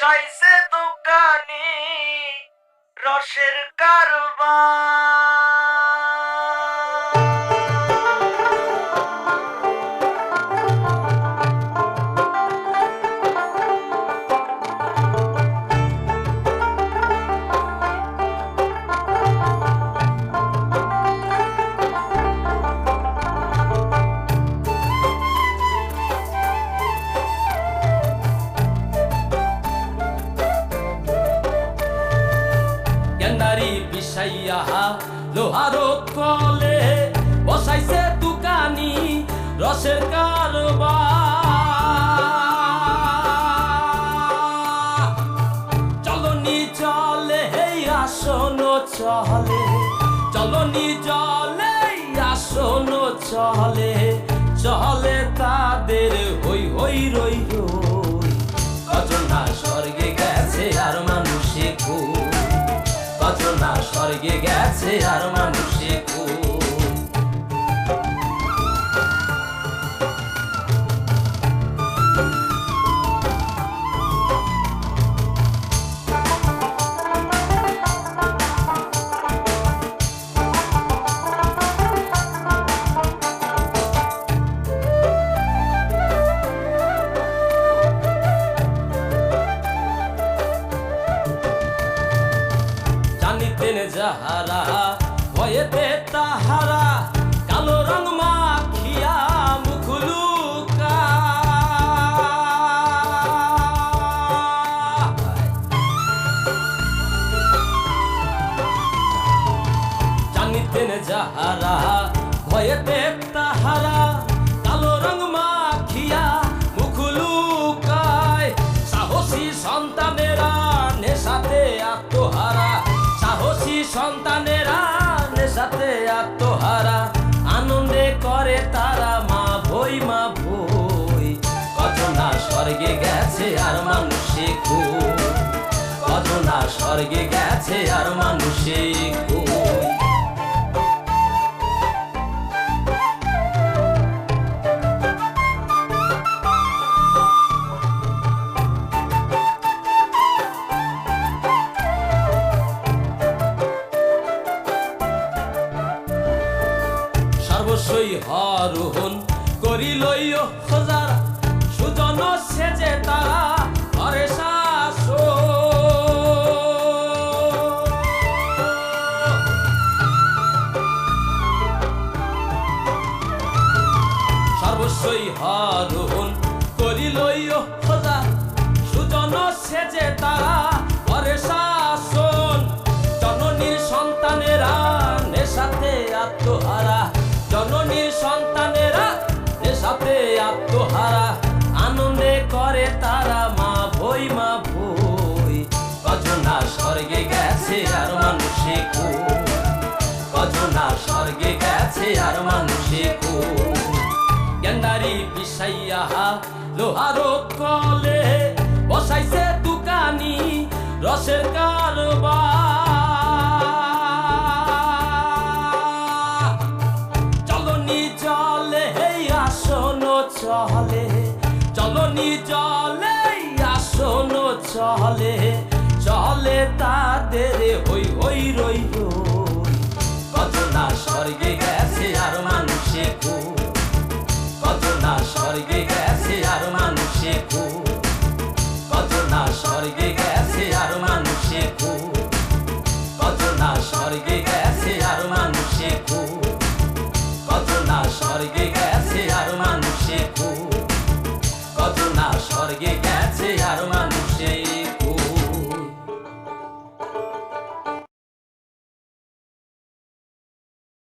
বসাইছে দোকানি রসের বিষাইয়া লোহারো কলে বসাইছে দোকানি রসের কারবার। চলনি চলে আসন চলে, চলনি চলে আসন চলে, চলে তাদের হই হই রই রই। কজনা স্বর্গে গেছে আর মানুষে কই, কজনা স্বর্গে গেছে আর মানুষে কই। যাহারা ভয়েতে তাহারা কালো রং মাখিয়া মুখ লুকায়। জানিতেন যাহারা ভয়েতে তাহারা কালো রং মাখিয়া মুখ লুকায়। সাহসী সন্তানেরা নেশাতে আত্মহারা, সাহসী সন্তানেরা নেশাতে আত্মহারা। আনন্দে করে তারা মা ভই মা ভই। কজনা স্বর্গে গেছে আর মানুষে কই, কজনা স্বর্গে গেছে আর মানুষে কই। সর্বস্বই হরোহণ করিলই খোঁজার সুজন সেজে তারা ঘরে সর্বস্বই হরোহণ করিলই খোঁজার সুজন সেজে তারা ঘরে শাসন। জননীর সন্তানেরা নেশাতে আত্মহারা, জননীর সন্তানেরা নেশাতে আত্মহারা। আনন্দে করে তারা মা ভই মা ভই। কজনা স্বর্গে গেছে আর মানুষে কই, কজনা স্বর্গে গেছে আর মানুষে কই। গেন্দারি বিষাইয়া লোহারো কলে বসাইছে দোকানি রসের কারবার। চলনি চলে আসন চলে, চলনি চলে আসন চলে, চলে তাদের হই হই রই রই। কজনা স্বর্গে গেছে আর মানুষে কই, কজনা স্বর্গে গেছে আর মানুষে কই, কজনা স্বর্গে